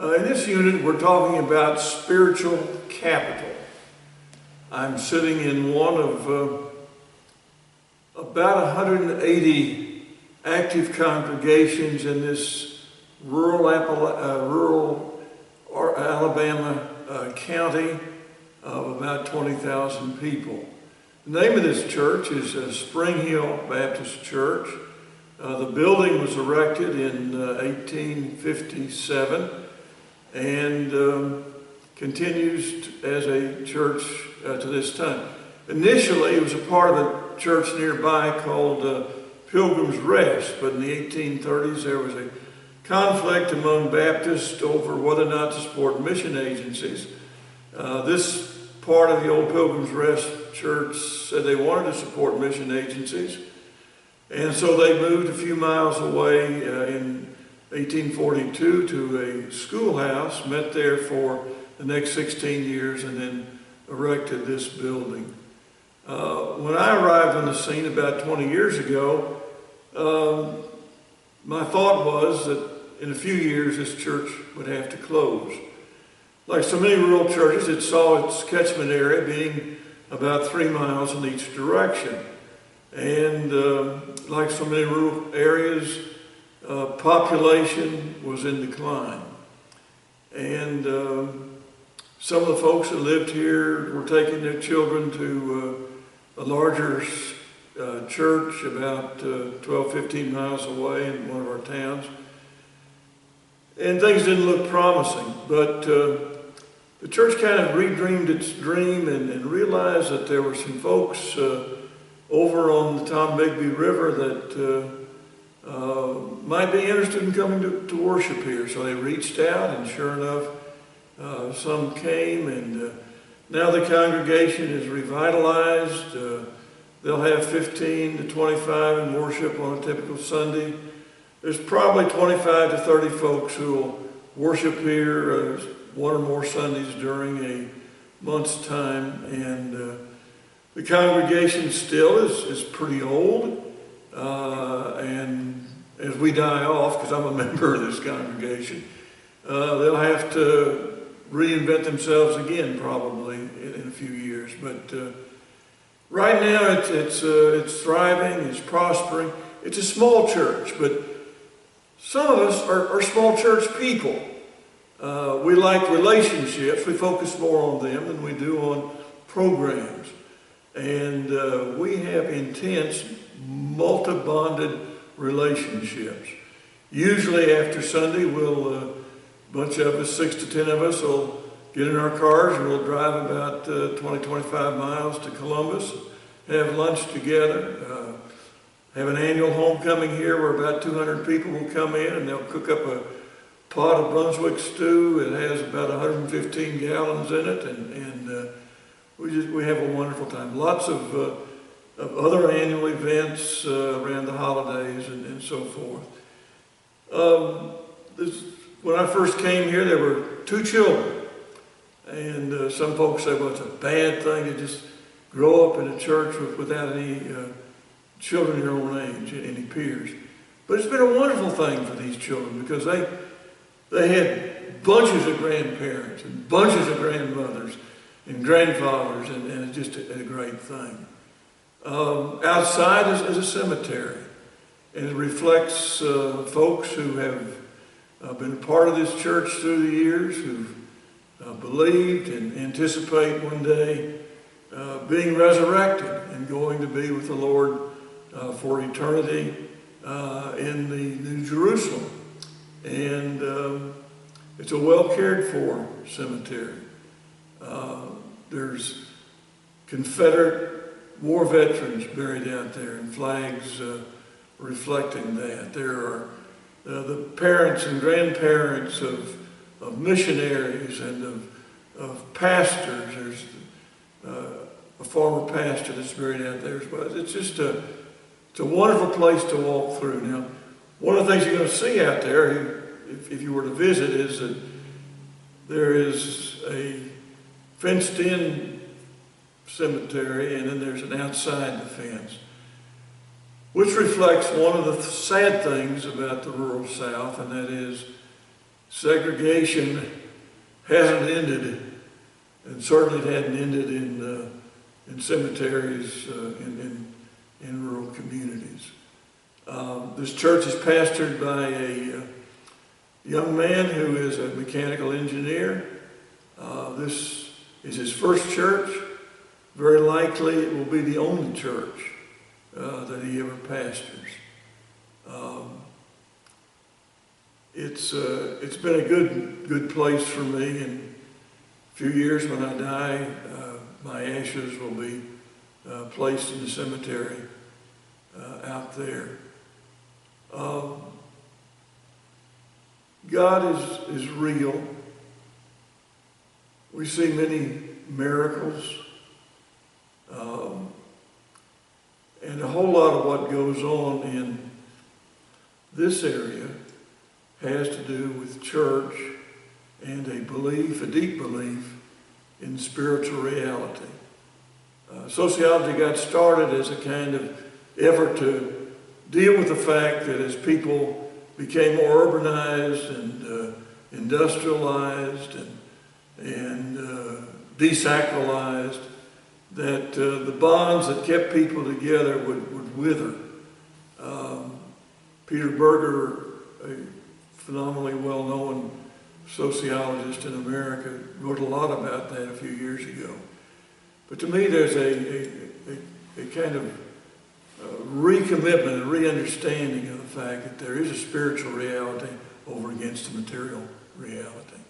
In this unit, we're talking about spiritual capital. I'm sitting in one of about 180 active congregations in this rural Alabama county of about 20,000 people. The name of this church is Spring Hill Baptist Church. The building was erected in 1857 and continues as a church to this time. Initially, it was a part of a church nearby called Pilgrim's Rest, but in the 1830s there was a conflict among Baptists over whether or not to support mission agencies. This part of the old Pilgrim's Rest church said they wanted to support mission agencies, and so they moved a few miles away in 1842 to a schoolhouse, met there for the next 16 years, and then erected this building. When I arrived on the scene about 20 years ago, my thought was that in a few years this church would have to close. Like so many rural churches, it saw its catchment area being about 3 miles in each direction. And like so many rural areas, population was in decline. And some of the folks that lived here were taking their children to a larger church about 12, 15 miles away in one of our towns. And things didn't look promising, but the church kind of redreamed its dream and realized that there were some folks over on the Tom Bigby River that might be interested in coming to worship here. So they reached out, and sure enough, some came, and now the congregation is revitalized. They'll have 15 to 25 in worship on a typical Sunday. There's probably 25 to 30 folks who will worship here one or more Sundays during a month's time, and the congregation still is pretty old, and as we die off, because I'm a member of this congregation, they'll have to reinvent themselves again probably in a few years. But right now it's thriving, it's prospering. It's a small church, but some of us are small church people. We like relationships. We focus more on them than we do on programs. And we have intense, multi-bonded relationships. Usually after Sunday, a bunch of us, 6 to 10 of us, will get in our cars and we'll drive about 20, 25 miles to Columbus, have lunch together, have an annual homecoming here where about 200 people will come in and they'll cook up a pot of Brunswick stew. It has about 115 gallons in it, and we have a wonderful time. Lots of other annual events around the holidays and so forth. When I first came here, there were 2 children, and some folks say, well, it's a bad thing to just grow up in a church without any children your own age, any peers. But it's been a wonderful thing for these children because they had bunches of grandparents and bunches of grandmothers and grandfathers, and it's just a great thing. Outside is a cemetery, and it reflects folks who have been part of this church through the years, who've believed and anticipate one day being resurrected and going to be with the Lord for eternity in the New Jerusalem. And it's a well cared for cemetery. There's Confederate war veterans buried out there and flags reflecting that. There are the parents and grandparents of missionaries and of pastors. There's a former pastor that's buried out there as well. It's just it's a wonderful place to walk through. Now, one of the things you're going to see out there, if you were to visit, is that there is a fenced-in cemetery, and then there's an outside the fence, which reflects one of the sad things about the rural South, and that is segregation hasn't ended, and certainly it hadn't ended in cemeteries in rural communities. This church is pastored by a young man who is a mechanical engineer. This is his first church. Very likely it will be the only church that he ever pastors. It's been a good place for me. In a few years when I die, my ashes will be placed in the cemetery out there. God is real. We see many miracles. And a whole lot of what goes on in this area has to do with church and a deep belief in spiritual reality. Sociology got started as a kind of effort to deal with the fact that as people became more urbanized and industrialized and desacralized, that the bonds that kept people together would wither. Peter Berger, a phenomenally well-known sociologist in America, wrote a lot about that a few years ago. But to me, there's a kind of recommitment, a re-understanding of the fact that there is a spiritual reality over against the material reality.